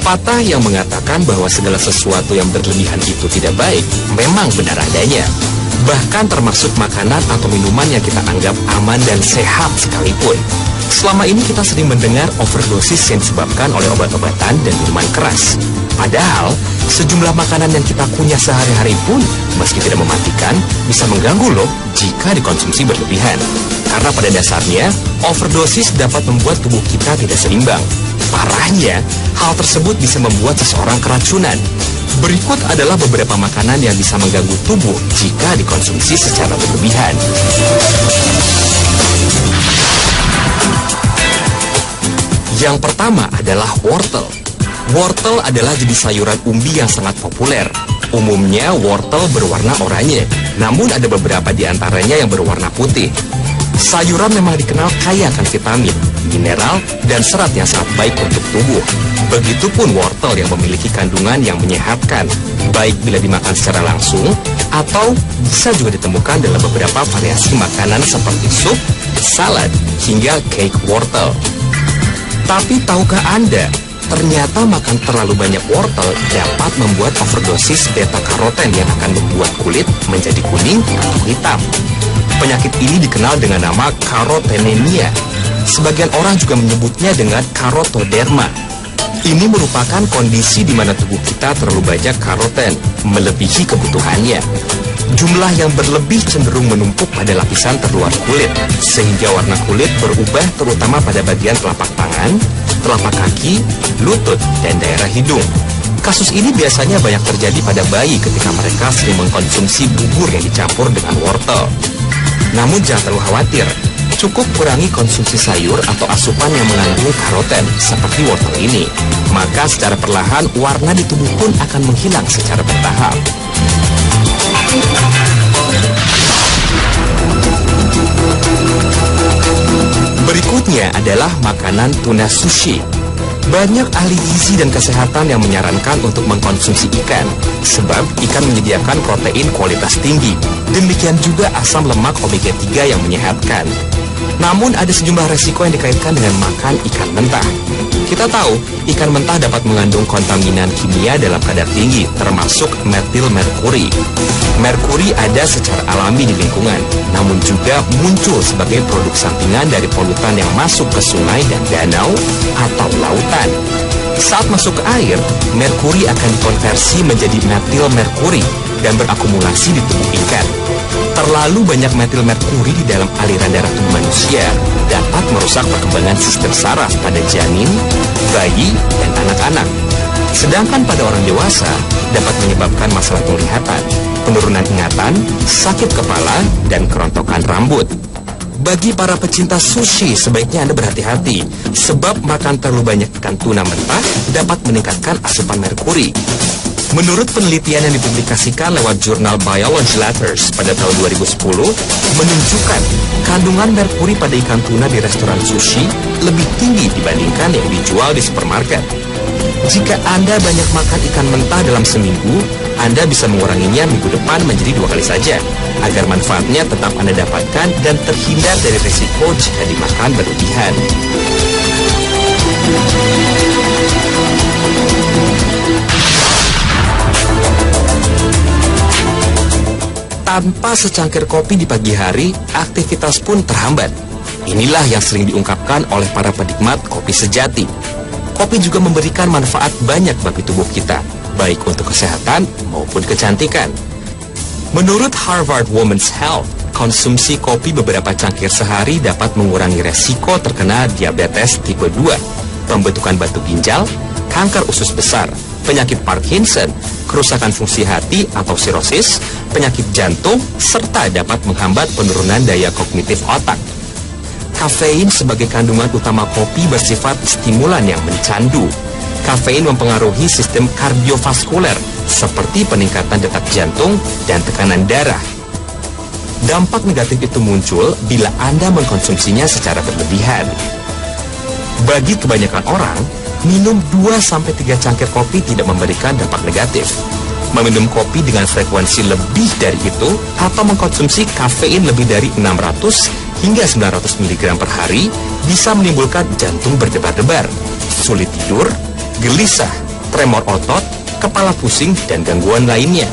Pepatah yang mengatakan bahwa segala sesuatu yang berlebihan itu tidak baik memang benar adanya. Bahkan termasuk makanan atau minuman yang kita anggap aman dan sehat sekalipun. Selama ini kita sering mendengar overdosis yang disebabkan oleh obat-obatan dan minuman keras. Padahal, sejumlah makanan yang kita kunyah sehari-hari pun, meski tidak mematikan, bisa mengganggu loh jika dikonsumsi berlebihan. Karena pada dasarnya, overdosis dapat membuat tubuh kita tidak seimbang. Parahnya, hal tersebut bisa membuat seseorang keracunan. Berikut adalah beberapa makanan yang bisa mengganggu tubuh jika dikonsumsi secara berlebihan. Yang pertama adalah wortel. Wortel adalah jenis sayuran umbi yang sangat populer. Umumnya wortel berwarna oranye, namun ada beberapa di antaranya yang berwarna putih. Sayuran memang dikenal kaya akan vitamin, mineral, dan serat yang sangat baik untuk tubuh. Begitupun wortel yang memiliki kandungan yang menyehatkan, baik bila dimakan secara langsung, atau bisa juga ditemukan dalam beberapa variasi makanan seperti sup, salad, hingga cake wortel. Tapi tahukah Anda, ternyata makan terlalu banyak wortel dapat membuat overdosis beta-karoten yang akan membuat kulit menjadi kuning atau hitam. Penyakit ini dikenal dengan nama karotenemia. Sebagian orang juga menyebutnya dengan karotoderma. Ini merupakan kondisi di mana tubuh kita terlalu banyak karoten, melebihi kebutuhannya. Jumlah yang berlebih cenderung menumpuk pada lapisan terluar kulit, sehingga warna kulit berubah terutama pada bagian telapak tangan, telapak kaki, lutut, dan daerah hidung. Kasus ini biasanya banyak terjadi pada bayi ketika mereka sering mengkonsumsi bubur yang dicampur dengan wortel. Namun jangan terlalu khawatir, cukup kurangi konsumsi sayur atau asupan yang mengandung karoten seperti wortel ini. Maka secara perlahan warna di tubuh pun akan menghilang secara bertahap. Berikutnya adalah makanan tuna sushi. Banyak ahli gizi dan kesehatan yang menyarankan untuk mengkonsumsi ikan, sebab ikan menyediakan protein kualitas tinggi. Demikian juga asam lemak omega 3 yang menyehatkan. Namun ada sejumlah resiko yang dikaitkan dengan makan ikan mentah. Kita tahu, ikan mentah dapat mengandung kontaminan kimia dalam kadar tinggi, termasuk metil merkuri. Merkuri ada secara alami di lingkungan, namun juga muncul sebagai produk sampingan dari polutan yang masuk ke sungai dan danau atau lautan. Saat masuk ke air, merkuri akan dikonversi menjadi metil merkuri dan berakumulasi di tubuh ikan. Terlalu banyak metil merkuri di dalam aliran darah tubuh manusia dapat merusak perkembangan sistem saraf pada janin, bayi, dan anak-anak. Sedangkan pada orang dewasa dapat menyebabkan masalah penglihatan, penurunan ingatan, sakit kepala, dan kerontokan rambut. Bagi para pecinta sushi, sebaiknya Anda berhati-hati, sebab makan terlalu banyak ikan tuna mentah dapat meningkatkan asupan merkuri. Menurut penelitian yang dipublikasikan lewat jurnal Biology Letters pada tahun 2010, menunjukkan kandungan merkuri pada ikan tuna di restoran sushi lebih tinggi dibandingkan yang dijual di supermarket. Jika Anda banyak makan ikan mentah dalam seminggu, Anda bisa menguranginya minggu depan menjadi 2 kali saja, agar manfaatnya tetap Anda dapatkan dan terhindar dari risiko jika dimakan berlebihan. Tanpa secangkir kopi di pagi hari, aktivitas pun terhambat. Inilah yang sering diungkapkan oleh para penikmat kopi sejati. Kopi juga memberikan manfaat banyak bagi tubuh kita, baik untuk kesehatan maupun kecantikan. Menurut Harvard Women's Health, konsumsi kopi beberapa cangkir sehari dapat mengurangi resiko terkena diabetes tipe 2, pembentukan batu ginjal, kanker usus besar, penyakit Parkinson, kerusakan fungsi hati atau sirosis, penyakit jantung, serta dapat menghambat penurunan daya kognitif otak. Kafein sebagai kandungan utama kopi bersifat stimulan yang mencandu. Kafein mempengaruhi sistem kardiovaskuler, seperti peningkatan detak jantung dan tekanan darah. Dampak negatif itu muncul bila Anda mengkonsumsinya secara berlebihan. Bagi kebanyakan orang, minum 2-3 cangkir kopi tidak memberikan dampak negatif. Meminum kopi dengan frekuensi lebih dari itu atau mengkonsumsi kafein lebih dari 600 hingga 900 mg per hari bisa menimbulkan jantung berdebar-debar, sulit tidur, gelisah, tremor otot, kepala pusing, dan gangguan lainnya.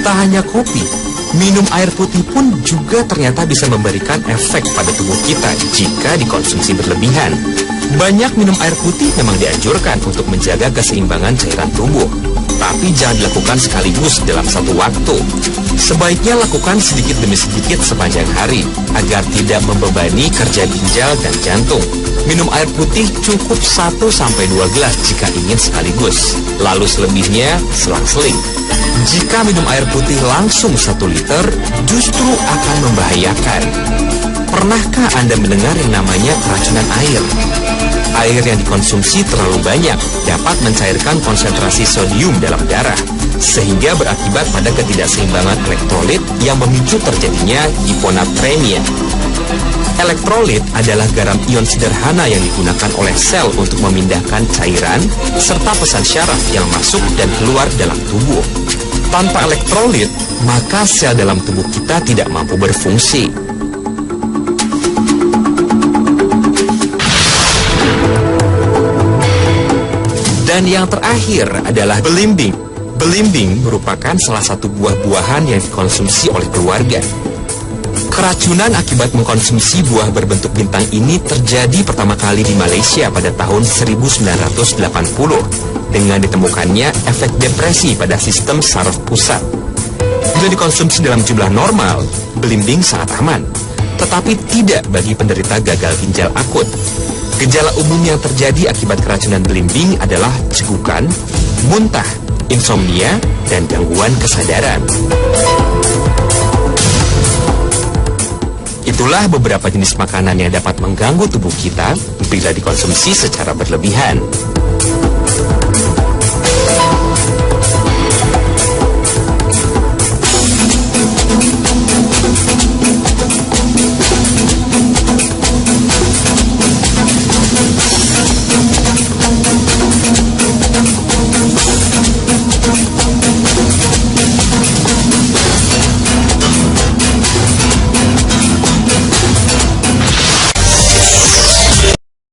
Tak hanya kopi, minum air putih pun juga ternyata bisa memberikan efek pada tubuh kita jika dikonsumsi berlebihan. Banyak minum air putih memang dianjurkan untuk menjaga keseimbangan cairan tubuh, tapi jangan dilakukan sekaligus dalam satu waktu. Sebaiknya lakukan sedikit demi sedikit sepanjang hari, agar tidak membebani kerja ginjal dan jantung. Minum air putih cukup 1-2 gelas jika ingin sekaligus, lalu selebihnya selang-seling. Jika minum air putih langsung 1 liter, justru akan membahayakan. Pernahkah Anda mendengar yang namanya keracunan air? Air yang dikonsumsi terlalu banyak dapat mencairkan konsentrasi sodium dalam darah, sehingga berakibat pada ketidakseimbangan elektrolit yang memicu terjadinya hiponatremia. Elektrolit adalah garam ion sederhana yang digunakan oleh sel untuk memindahkan cairan serta pesan syaraf yang masuk dan keluar dalam tubuh. Tanpa elektrolit, maka sel dalam tubuh kita tidak mampu berfungsi. Dan yang terakhir adalah belimbing. Belimbing merupakan salah satu buah-buahan yang dikonsumsi oleh keluarga. Keracunan akibat mengkonsumsi buah berbentuk bintang ini terjadi pertama kali di Malaysia pada tahun 1980 dengan ditemukannya efek depresi pada sistem saraf pusat. Bila dikonsumsi dalam jumlah normal, belimbing sangat aman, tetapi tidak bagi penderita gagal ginjal akut. Gejala umum yang terjadi akibat keracunan belimbing adalah cegukan, muntah, insomnia, dan gangguan kesadaran. Itulah beberapa jenis makanan yang dapat mengganggu tubuh kita bila dikonsumsi secara berlebihan.